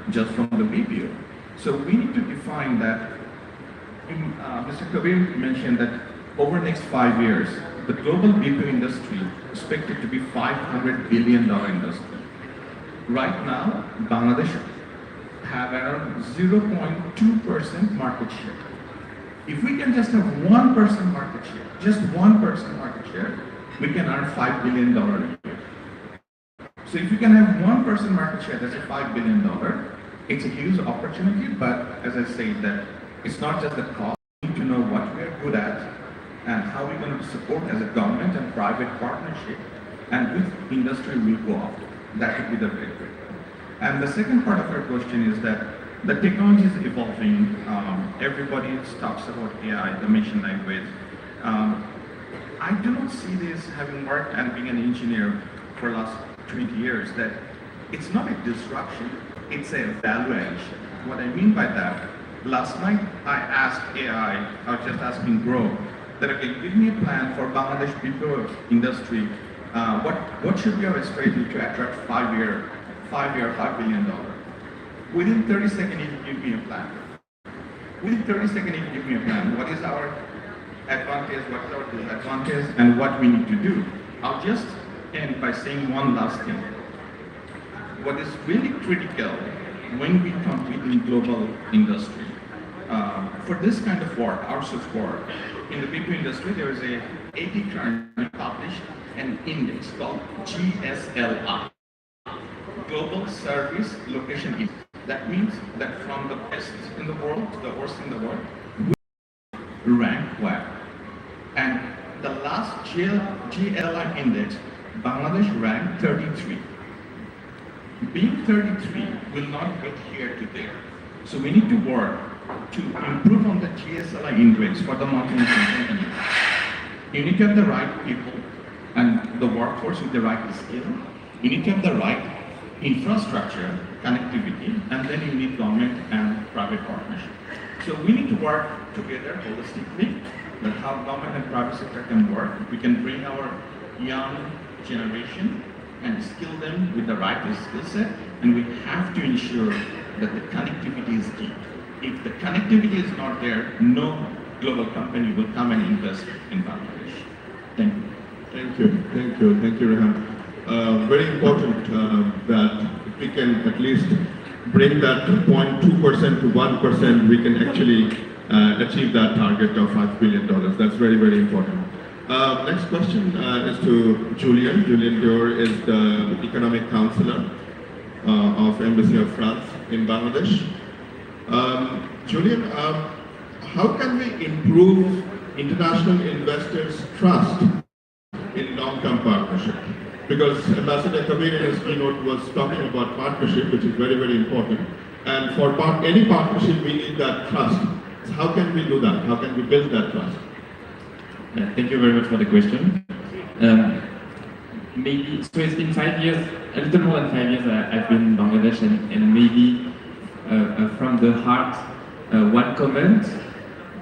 just from the BPO. So we need to define that. Mr. Kabir mentioned that over the next 5 years, the global BPO industry is expected to be $500 billion industry. Right now, Bangladesh have around 0.2% market share. If we can just have 1% market share, just 1% market share, we can earn $5 billion a year. So if you can have 1% market share, that's a $5 billion. It's a huge opportunity, but as I said, that it's not just the cost. We need to know what we are good at and how we're going to support as a government and private partnership, and which industry will go after. That would be the very great. And the second part of your question is that the technology is evolving. Everybody talks about AI, the machine language. I do not see this, having worked and being an engineer for the last 20 years, that it's not a disruption, it's a value addition. What I mean by that, last night I asked AI, I was just asking Grow, that okay, give me a plan for Bangladesh BPO industry. What should be our strategy to attract $5 billion? Within 30 seconds, it give me a plan. Within 30 seconds, it give me a plan. What is our advantage, what is our disadvantage, and what we need to do. I'll just end by saying one last thing. What is really critical when we compete in global industry, for this kind of work, outsourced work, in the BPO industry, there is a 80 currently published an index called GSLI, Global Service Location Index. That means that from the best in the world to the worst in the world, we rank well. And the last GLI index, Bangladesh ranked 33. Being 33 will not get here to there. So we need to work to improve on the GSLI index for the multinational companies. You need to have the right people and the workforce with the right skill. You need to have the right infrastructure, connectivity, and then you need government and private partnership. So we need to work together holistically, that how government and private sector can work. We can bring our young generation and skill them with the right skill set, and we have to ensure that the connectivity is key. If the connectivity is not there, no global company will come and invest in Bangladesh. Thank you. Thank you, Rehan. Very important that if we can at least bring that 0.2% to 1%, we can actually achieve that target of $5 billion. That's very, very important. Next question is to Julian. Julian Dior is the Economic Counselor of Embassy of France in Bangladesh. Julian, how can we improve international investors' trust in long-term partnership? Because Ambassador Kabir in his keynote was talking about partnership, which is very, very important. And for any partnership, we need that trust. So how can we do that? How can we build that trust? Thank you very much for the question. Maybe, so it's been 5 years, a little more than 5 years I've been in Bangladesh, and maybe from the heart, one comment.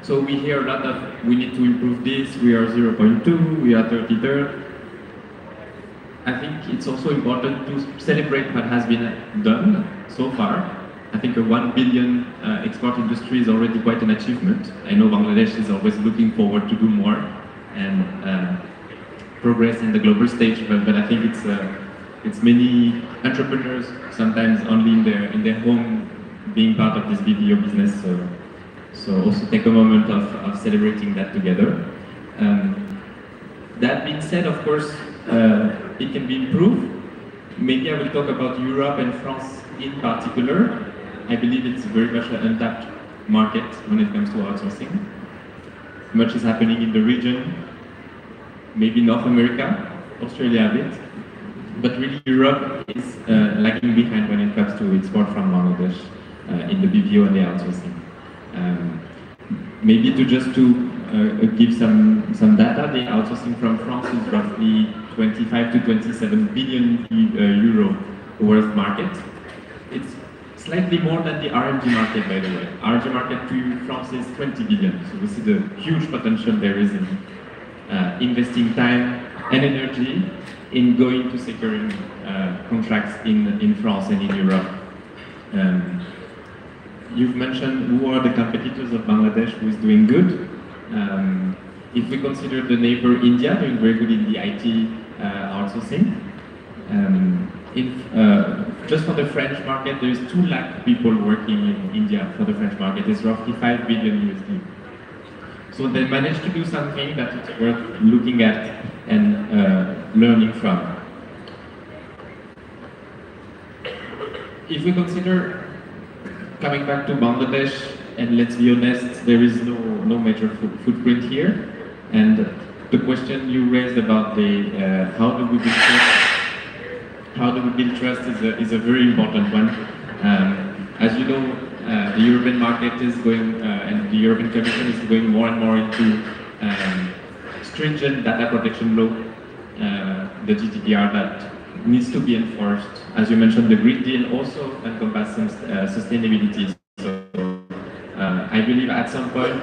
So we hear a lot of, we need to improve this, we are 0.2, we are 33rd. I think it's also important to celebrate what has been done so far. I think a 1 billion export industry is already quite an achievement. I know Bangladesh is always looking forward to do more and progress in the global stage, but I think it's many entrepreneurs, sometimes only in their home, being part of this BPO business. So also take a moment of celebrating that together. That being said, of course, it can be improved. Maybe I will talk about Europe and France in particular. I believe it's very much an untapped market when it comes to outsourcing. Much is happening in the region, maybe North America, Australia a bit, but really Europe is lagging behind when it comes to export from Bangladesh in the BPO and the outsourcing. Maybe to give some data, the outsourcing from France is roughly 25 to 27 billion euro worth market. It's slightly more than the RMG market, by the way. RMG market to France is 20 billion. So we see the huge potential there is in investing time and energy in going to securing contracts in France and in Europe. Um, you've mentioned who are the competitors of Bangladesh who is doing good. If we consider the neighbor India doing very good in the IT outsourcing, just for the French market, there is 2 lakh people working in India for the French market. It's roughly 5 billion USD. So they managed to do something that it's worth looking at and learning from. If we consider coming back to Bangladesh, and let's be honest, there is no major footprint here. And the question you raised about the how do we build trust is a very important one. As you know, the European market is going, and the European Commission is going more and more into stringent data protection law, the GDPR that needs to be enforced. As you mentioned, the Green Deal also encompasses sustainability. So I believe at some point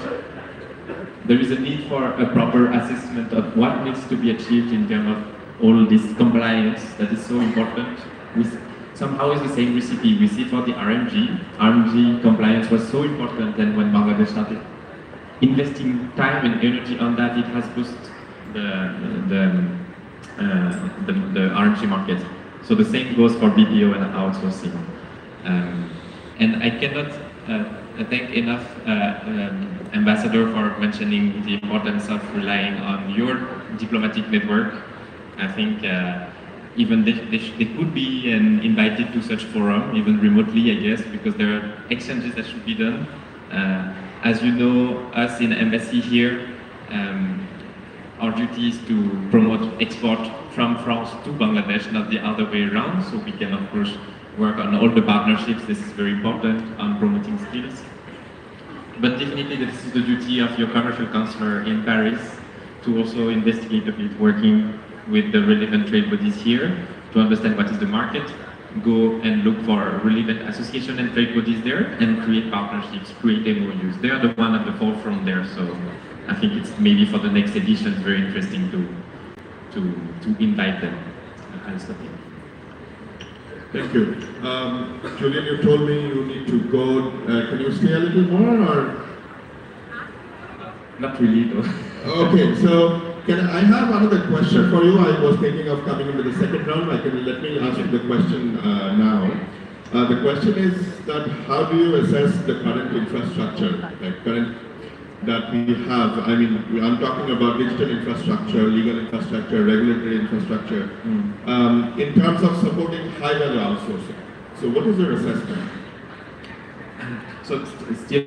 there is a need for a proper assessment of what needs to be achieved in terms of all this compliance that is so important. Somehow it's the same recipe. We see for the RMG. RMG compliance was so important, and when Bangladesh started investing time and energy on that, it has boosted the RMG market. So the same goes for BPO and outsourcing. And I cannot thank enough Ambassador for mentioning the importance of relying on your diplomatic network. I think even they could be invited to such forum, even remotely, I guess, because there are exchanges that should be done. As you know, us in embassy here, our duty is to promote export from France to Bangladesh, not the other way around. So we can, of course, work on all the partnerships. This is very important on promoting skills. But definitely this is the duty of your commercial counselor in Paris to also investigate a bit, working with the relevant trade bodies here to understand what is the market, go and look for relevant association and trade bodies there and create partnerships, create MOUs. They are the one at the forefront there, so I think it's maybe for the next edition very interesting to invite them. I'll stop here. Thank you. Julian, you told me you need to go. Can you stay a little more, or? Not really, though. Okay, so I have another question for you. I was thinking of coming into the second round. Let me ask you the question now. The question is that how do you assess the current infrastructure, that we have? I mean, I'm talking about digital infrastructure, legal infrastructure, regulatory infrastructure, in terms of supporting high-value outsourcing. So what is your assessment? So it's still...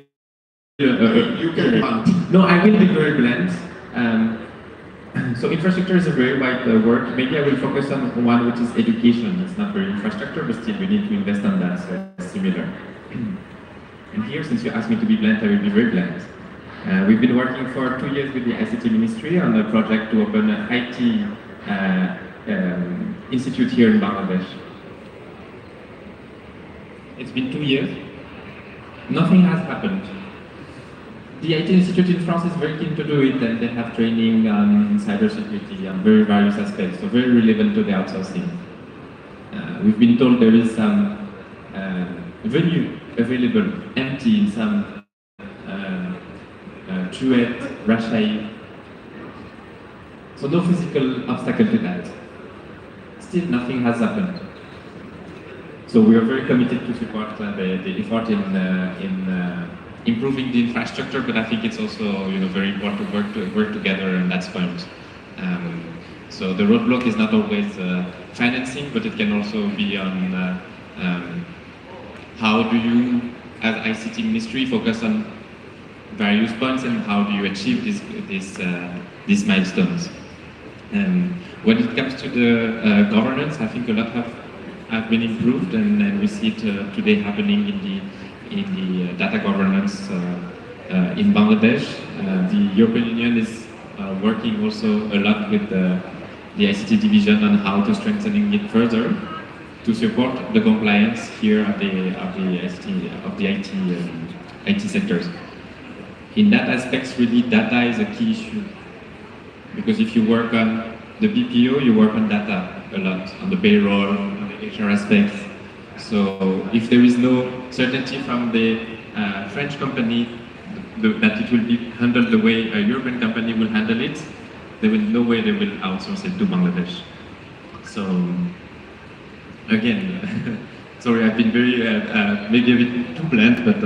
you can hunt. No, I will be very blunt. So infrastructure is a very wide word. Maybe I will focus on one, which is education. It's not very infrastructure, but still we need to invest on that, so it's similar. And here, since you asked me to be blunt, I will be very blunt. We've been working for 2 years with the ICT Ministry on a project to open an IT institute here in Bangladesh. It's been 2 years. Nothing has happened. The IT Institute in France is very keen to do it, and they have training on cybersecurity on very various aspects, so very relevant to the outsourcing. We've been told there is some venue available empty in some Truet, Rashai. So no physical obstacle to that. Still nothing has happened. So we are very committed to support the effort in improving the infrastructure, but I think it's also very important to work together on that point. So the roadblock is not always financing, but it can also be on how do you, as ICT Ministry, focus on various points and how do you achieve these milestones. When it comes to the governance, I think a lot have been improved, and we see it today happening in the data governance in Bangladesh. The European Union is working also a lot with the ICT division on how to strengthening it further to support the compliance here of the IT sectors. In that aspect, really, data is a key issue, because if you work on the BPO, you work on data a lot, on the payroll, on the HR aspects. So if there is no certainty from the French company that it will be handled the way a European company will handle it, there will no way they will outsource it to Bangladesh. So again, sorry, I've been very maybe a bit too blunt, but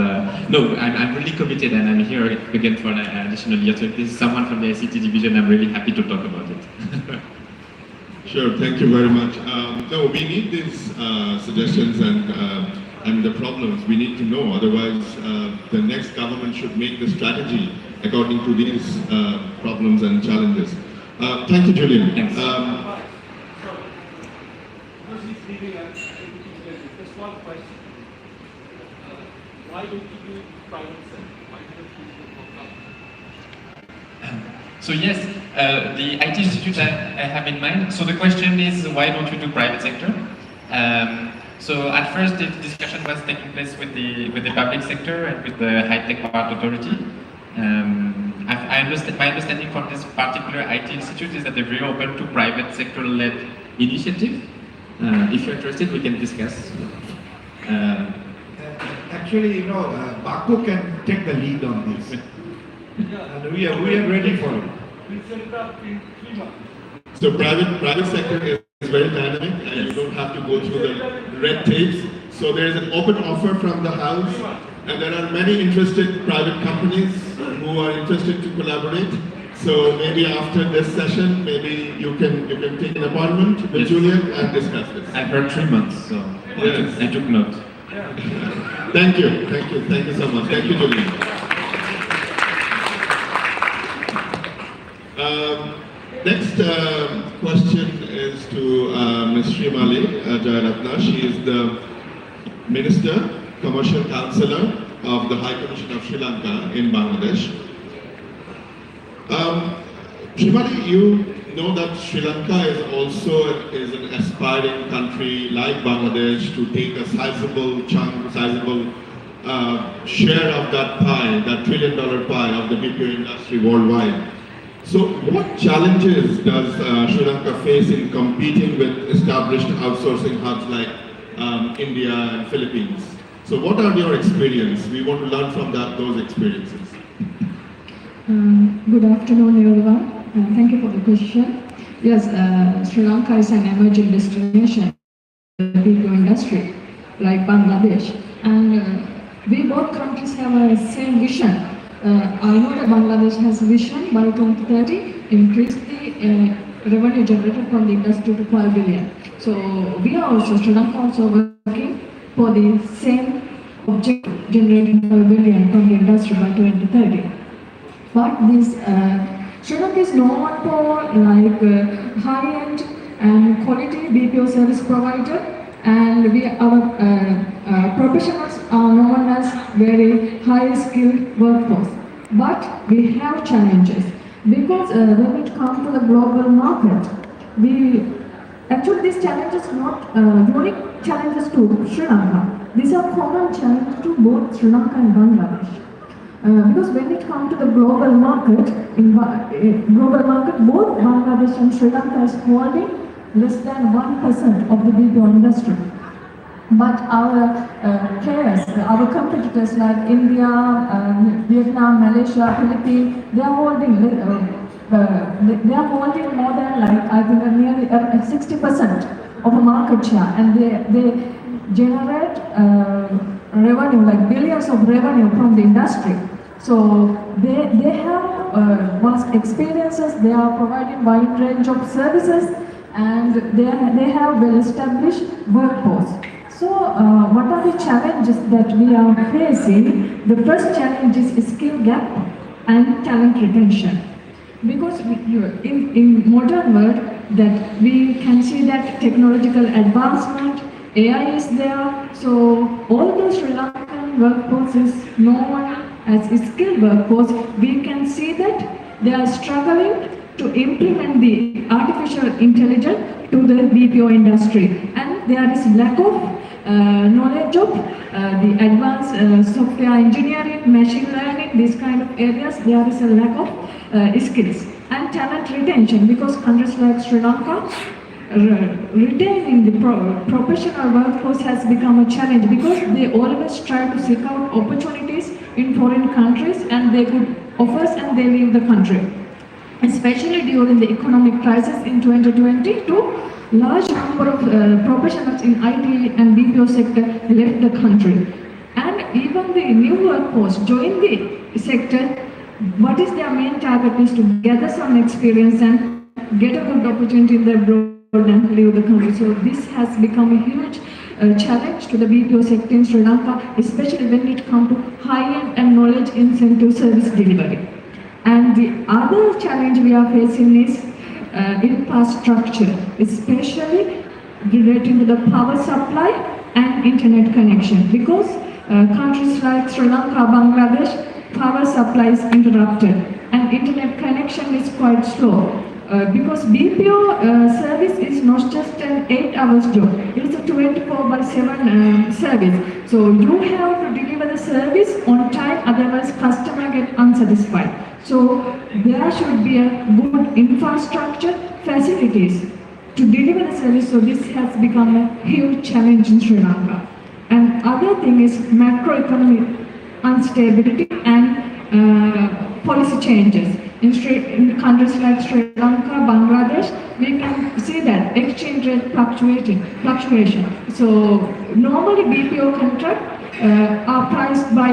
no, I'm really committed, and I'm here again for an additional year. So if this is someone from the ICT division, I'm really happy to talk about it. Sure, thank you very much. No, we need these suggestions and the problems we need to know. Otherwise, the next government should make the strategy according to these problems and challenges. Thank you, Julian. Thanks. Just one question. Why don't you do private sector? Why don't you do government? So yes, the IT institute I have in mind. So the question is, why don't you do private sector? So at first, the discussion was taking place with the public sector and with the high-tech part authority. My understanding from this particular IT institute is that they're very open to private sector-led initiative. If you're interested, we can discuss. Actually, Baku can take the lead on this. And we are ready for it. We set it up in 3 months. So private sector is very dynamic, and you don't have to go through the red tapes. So there is an open offer from the house, and there are many interested private companies who are interested to collaborate. So maybe after this session, maybe you can take an appointment with Yes. Julian and discuss this. I've heard 3 months, so Yes. I took note. Thank you so much. Thank you, Julian. Next question is to Ms. Srimali Jayaratna. She is the Minister, Commercial Councillor of the High Commission of Sri Lanka in Bangladesh. Srimali, you know that Sri Lanka is an aspiring country like Bangladesh to take a sizable share of that pie, that $1 trillion pie of the BPO industry worldwide. So what challenges does Sri Lanka face in competing with established outsourcing hubs like India and Philippines? So what are your experience? We want to learn from those experiences. Good afternoon, everyone. Thank you for the question. Yes, Sri Lanka is an emerging destination in the BPO industry, like Bangladesh. And we both countries have a same vision. I know that Bangladesh has a vision by 2030, increase the revenue generated from the industry to 5 billion. So we are also, Sri Lanka also working for the same objective, generating 5 billion from the industry by 2030. But this Sri Lanka is known for high-end and quality BPO service provider, and our professionals are known as very high-skilled workforce. But we have challenges because when it comes to the global market, actually these challenges are not unique challenges to Sri Lanka. These are common challenges to both Sri Lanka and Bangladesh. Because when it comes to the global market, both Bangladesh and Sri Lanka is holding less than 1% of the BPO industry. But our players, our competitors like India, Vietnam, Malaysia, Philippines, they are holding more than nearly 60% of a market share, and they generate revenue, like billions of revenue from the industry. So they have vast experiences, they are providing wide range of services, and they have well-established workforce. So what are the challenges that we are facing? The first challenge is skill gap and talent retention. Because in modern world that we can see that technological advancement, AI is there, so all the Sri Lankan workforce is known as a skilled workforce. We can see that they are struggling to implement the artificial intelligence to the BPO industry, and there is lack of knowledge of the advanced software engineering, machine learning, these kind of areas. There is a lack of skills and talent retention, because countries like Sri Lanka, retaining the professional workforce has become a challenge because they always try to seek out opportunities in foreign countries and they could offers and they leave the country. Especially during the economic crisis in 2022, large number of professionals in IT and BPO sector left the country. And even the new workforce join the sector, what is their main target is to gather some experience and get a good opportunity in the abroad and leave the country. So this has become a huge challenge to the BPO sector in Sri Lanka, especially when it comes to high-end and knowledge incentive service delivery. And the other challenge we are facing is infrastructure, especially relating to the power supply and internet connection. Because countries like Sri Lanka, Bangladesh, power supply is interrupted and internet connection is quite slow. Because BPO service is not just an 8 hours job, it is a 24/7 service. So you have to deliver the service on time, otherwise customer get unsatisfied. So there should be a good infrastructure facilities to deliver the service. So this has become a huge challenge in Sri Lanka. And other thing is macroeconomic instability and policy changes. In countries like Sri Lanka, Bangladesh, we can see that exchange rate fluctuation. So normally BPO contract are priced by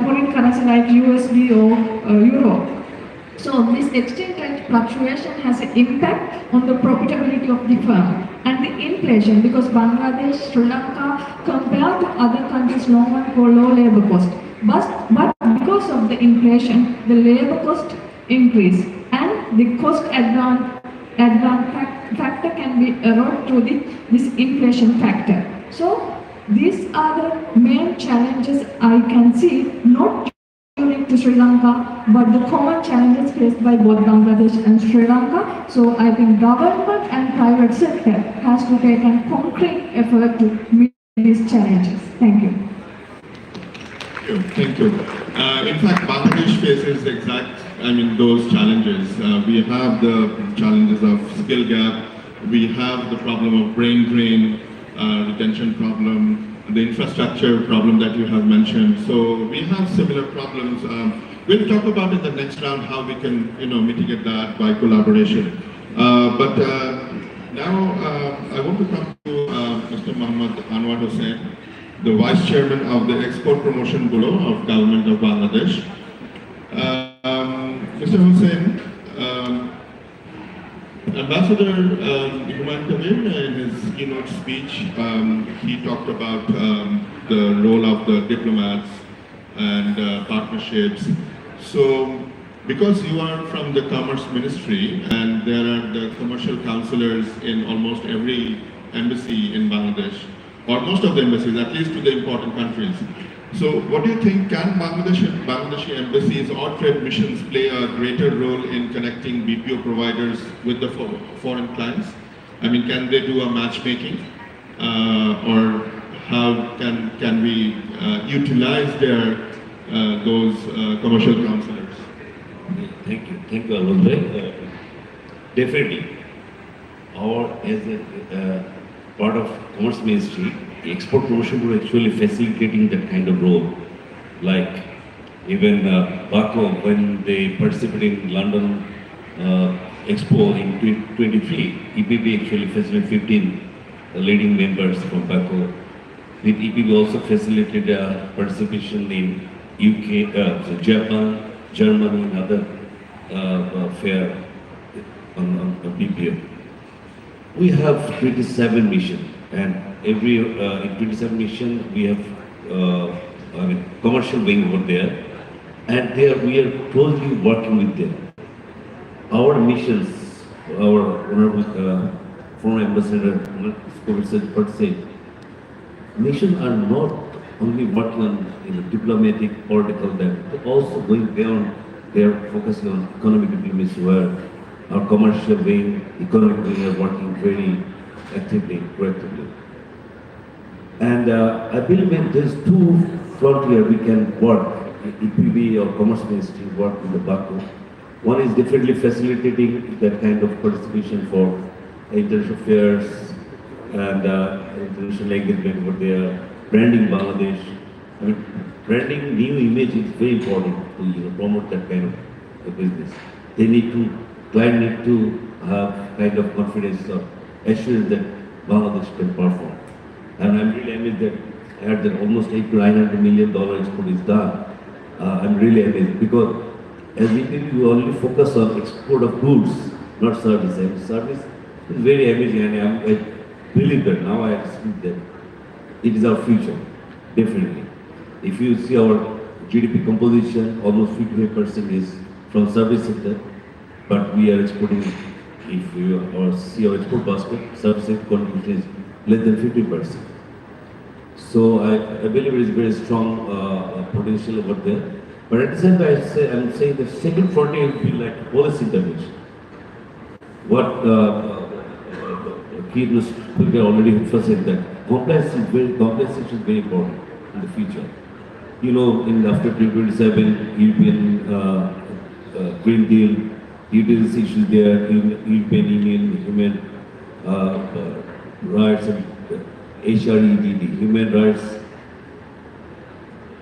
foreign currency like USD or Euro. So this exchange rate fluctuation has an impact on the profitability of the firm and the inflation because Bangladesh, Sri Lanka compared to other countries known for low labor cost. But because of the inflation, the labor cost increase and the cost advance factor can be eroded to this inflation factor. So these are the main challenges I can see, not unique to Sri Lanka, but the common challenges faced by both Bangladesh and Sri Lanka. So I think government and private sector has to take a concrete effort to meet these challenges. Thank you. Thank you. In fact, Bangladesh faces those challenges. We have the challenges of skill gap. We have the problem of brain drain, retention problem, the infrastructure problem that you have mentioned. So we have similar problems. We'll talk about in the next round how we can, mitigate that by collaboration. But now I want to come to Mr. Muhammad Anwar Hussain, the Vice Chairman of the Export Promotion Bureau of Government of Bangladesh. Mr. Hussain, Ambassador Humayun Kabir, in his keynote speech, he talked about the role of the diplomats and partnerships. So, because you are from the Commerce Ministry and there are the commercial counselors in almost every embassy in Bangladesh, or most of the embassies, at least to the important countries. So what do you think, can Bangladeshi embassies or trade missions play a greater role in connecting BPO providers with the foreign clients? I mean, can they do a matchmaking? Or how can we utilize those commercial counselors? Thank you, Alondre. Definitely, as a part of Commerce Ministry, the Export Promotion Bureau actually facilitating that kind of role. Like even BACO, when they participated in London Expo in 2023, EPB actually facilitated 15 leading members from BACO. With EPB also facilitated participation in UK, Japan, Germany, and other fair on BPO. We have 27 missions, and every in 27 missions we have commercial wing over there, and we are closely working with them. Our missions, our honorable former ambassador, missions are not only working on diplomatic, political, but also going beyond. They are focusing on economic diplomacy, where our commercial wing, economic wing are working very actively, proactively. And I believe in these two frontiers we can work, EPB or Commerce Ministry work with the BACO. One is definitely facilitating that kind of participation for international fairs and international engagement over there, branding Bangladesh. I mean, branding new image is very important to promote that kind of business. They need to, client need to have kind of confidence or assurance that Bangladesh can perform. And I'm really amazed that I heard that almost $800 to $900 million export is done. I'm really amazed because as EPP we only focus on export of goods, not service. And service is very amazing, and I believe that now I see that it is our future, definitely. If you see our GDP composition, almost 55% is from service sector, but we are exporting, if you see our export basket, service sector contribution is less than 50%. So I believe it is very strong potential over there. But at the same time, I'm saying the second frontier will be like policy intervention. What Keith Speaker already emphasized that compliance is very important in the future. You know, after 2027, European Green Deal, utilities issues there, European Union, human rights and HREDD, human rights.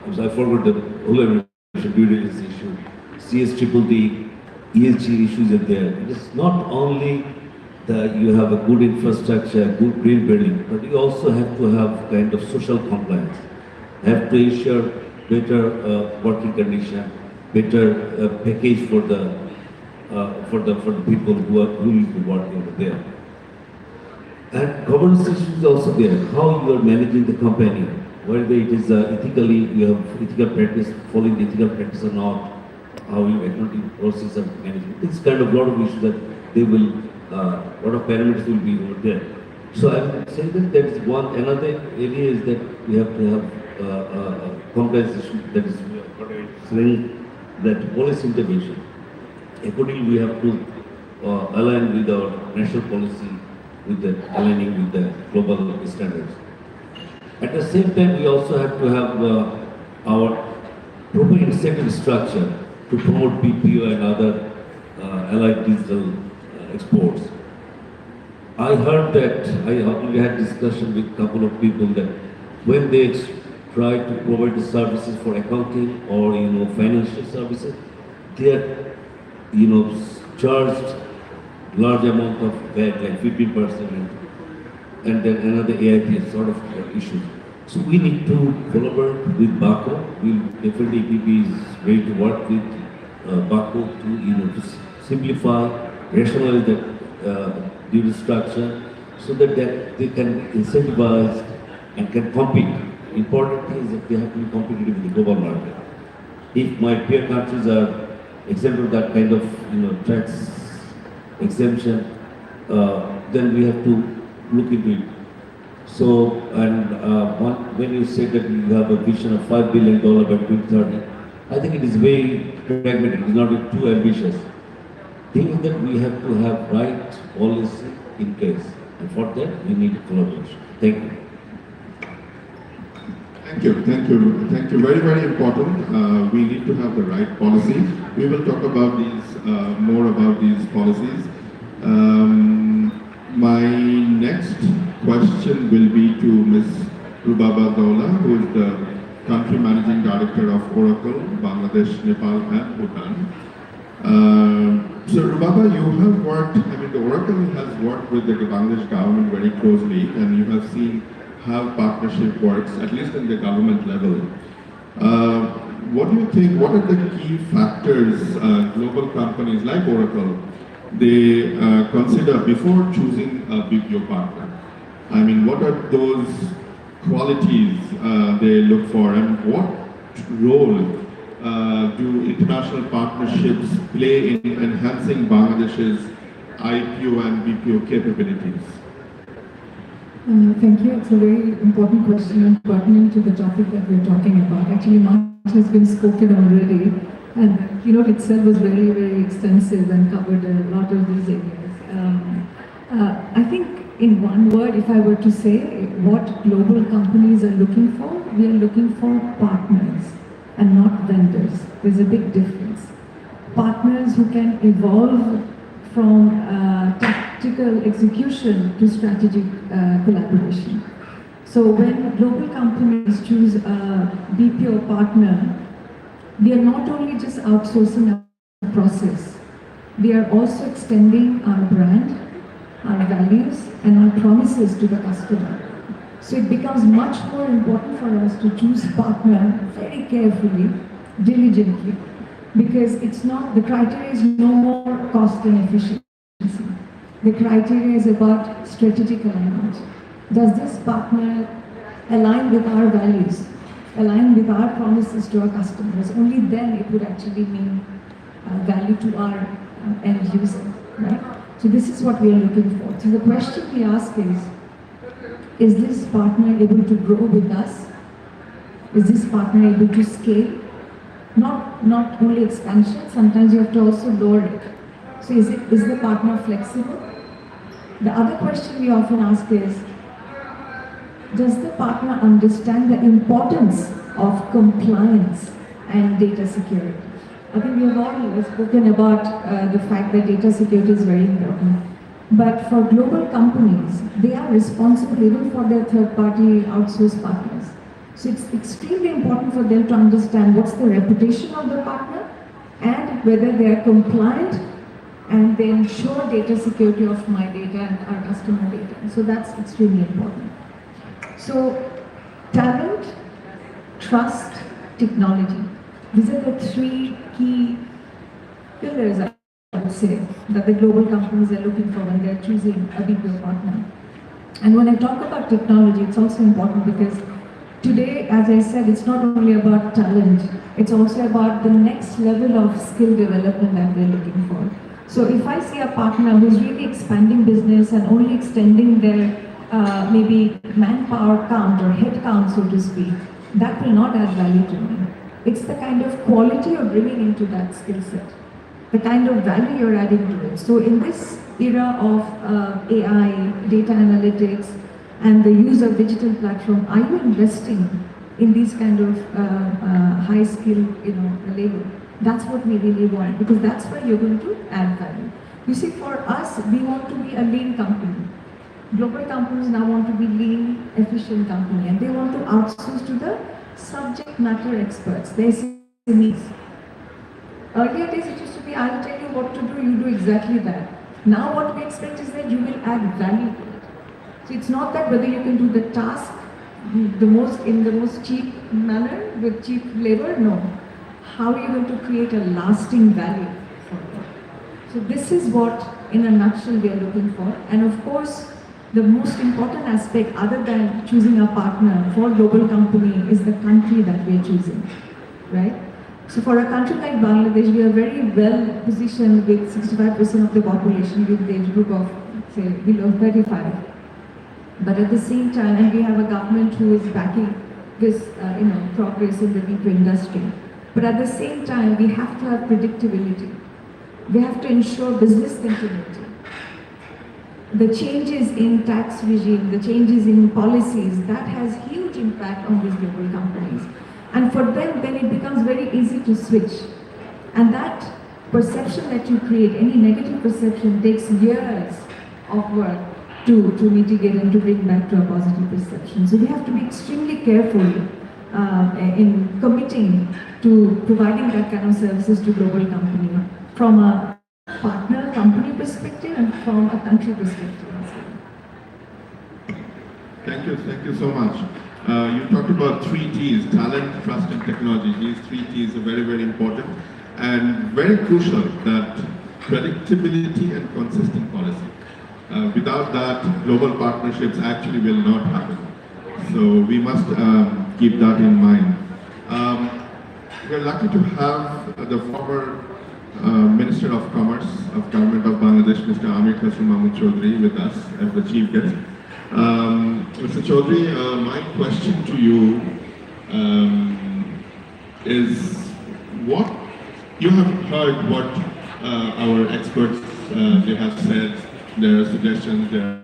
I forgot the whole due diligence issue, CSDDD, ESG issues are there. It is not only that you have a good infrastructure, good green building, but you also have to have kind of social compliance. Have to ensure better working condition, better package for the people who will be working over there. And governance issues also there. How you are managing the company, whether it is ethically, you have ethical practice, following the ethical practice or not, how you accounting process of management. It's kind of a lot of issues that they will, lot of parameters will be over there. So I'm saying that there is one, another area is that we have to have compliance issue, that is saying that policy intervention. Accordingly, we have to align with our national policy, with the aligning with the global standards. At the same time, we also have to have our proper incentive structure to promote BPO and other allied digital exports. I heard that, I already had discussion with a couple of people that when they try to provide the services for accounting or financial services, they are charged large amount of VAT, like 15%, and then another AIP sort of issue. So we need to collaborate with BACO. We'll definitely EPP is ready to work with BACO to simplify, rationalize the duty structure so that they can be incentivized and can compete. Important thing is that they have to be competitive in the global market. If my peer countries are exempt of that kind of tax exemption, then we have to look into it. So, and when you say that you have a vision of $5 billion by 2030, I think it is very pragmatic, it is not too ambitious. Think that we have to have right policy in place, and for that we need collaboration. Thank you. Thank you. Very, very important. We need to have the right policy. We will talk about these, more about these policies. My next question will be to Ms. Rubaba Daula, who is the Country Managing Director of Oracle, Bangladesh, Nepal and Bhutan. So Rubaba, you have worked, the Oracle has worked with the Bangladesh government very closely, and you have seen how partnership works, at least in the government level. What do you think, what are the key factors global companies like Oracle, they consider before choosing a BPO partner? What are those qualities they look for, and what role do international partnerships play in enhancing Bangladesh's IPO and BPO capabilities? Thank you. It's a very important question and pertinent to the topic that we're talking about. Actually, much has been spoken already, and keynote itself was very, very extensive and covered a lot of these areas. I think in one word, if I were to say what global companies are looking for, we are looking for partners and not vendors. There's a big difference. Partners who can evolve from practical execution to strategic collaboration. So when global companies choose a BPO partner, we are not only just outsourcing a process, we are also extending our brand, our values, and our promises to the customer. So it becomes much more important for us to choose a partner very carefully, diligently, because it's not, the criteria is no more cost and efficiency. The criteria is about strategic alignment. Does this partner align with our values, align with our promises to our customers? Only then it would actually mean value to our end user, right? So this is what we are looking for. So the question we ask is this partner able to grow with us? Is this partner able to scale? Not only expansion, sometimes you have to also lower it. So is the partner flexible? The other question we often ask is, does the partner understand the importance of compliance and data security? I think we have all spoken about the fact that data security is very important. But for global companies, they are responsible even for their third-party outsourced partners. So it's extremely important for them to understand what's the reputation of the partner and whether they are compliant and they ensure data security of my data and our customer data. So that's extremely important. So talent, trust, technology. These are the three key pillars, I would say, that the global companies are looking for when they're choosing a BPO partner. And when I talk about technology, it's also important because today, as I said, it's not only about talent, it's also about the next level of skill development that we're looking for. So if I see a partner who's really expanding business and only extending their maybe manpower count or head count, so to speak, that will not add value to me. It's the kind of quality you're bringing into that skill set, the kind of value you're adding to it. So in this era of AI, data analytics, and the use of digital platform, are you investing in these kind of high skill, labor? That's what we really want, because that's where you're going to add value. You see, for us, we want to be a lean company. Global companies now want to be lean, efficient company, and they want to outsource to the subject matter experts, the SMEs. Earlier days, it used to be, I'll tell you what to do, you do exactly that. Now what we expect is that you will add value to it. So it's not that whether you can do the task in the most cheap manner with cheap labor, no. How are you going to create a lasting value for it? So this is what, in a nutshell, we are looking for. And of course, the most important aspect, other than choosing a partner for a global company, is the country that we are choosing, right? So for a country like Bangladesh, we are very well positioned with 65% of the population with the age group of, say, below 35. But at the same time, and we have a government who is backing this, progress in the BPO industry. But at the same time, we have to have predictability. We have to ensure business continuity. The changes in tax regime, the changes in policies, that has huge impact on these global companies. And for them, then it becomes very easy to switch. And that perception that you create, any negative perception, takes years of work to mitigate and to bring back to a positive perception. So we have to be extremely careful in committing to providing that kind of services to global company from a partner company perspective and from a country perspective. Thank you so much. You talked about 3 T's, talent, trust, and technology. These 3 T's are very, very important and very crucial, that predictability and consistent policy. Without that, global partnerships actually will not happen. So we must keep that in mind. We're lucky to have the former Minister of Commerce of Government of Bangladesh, Mr. Amir Khosrow Mahmood Chaudhry, with us as the chief guest. Mr. Chaudhry, my question to you is, what you have heard what our experts they have said, their suggestions, their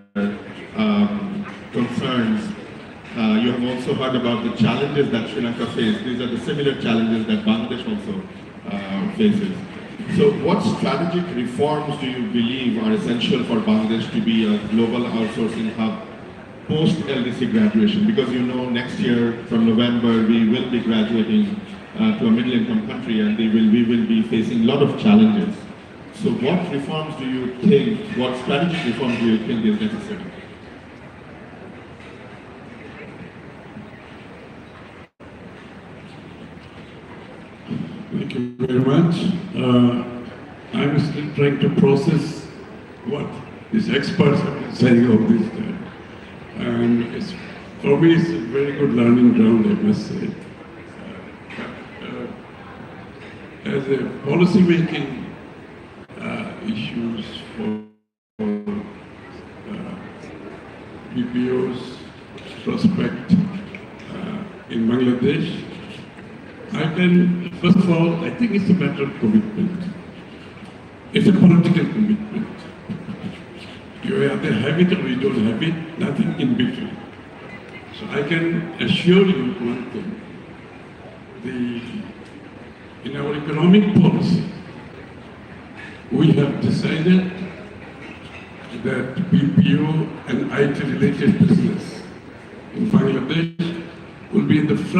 concerns. You have also heard about the challenges that Sri Lanka faces. These are the similar challenges that Bangladesh also faces. So what strategic reforms do you believe are essential for Bangladesh to be a global outsourcing hub post LDC graduation? Because you know next year from November we will be graduating to a middle income country and we will be facing a lot of challenges. So what reforms do you think, what strategic reforms do you think is necessary? Thank you very much. I'm still trying to process what these experts have been saying all this time. And for me, it's a very good learning ground, I must say. As a policy-making issues for BPO's prospect in Bangladesh, first of all, I think it's a matter of commitment. It's a political commitment. You either have it or you don't have it, nothing in between. So I can assure you one thing. In our economic policy, we have decided that BPO and IT-related business in Bangladesh will be in the front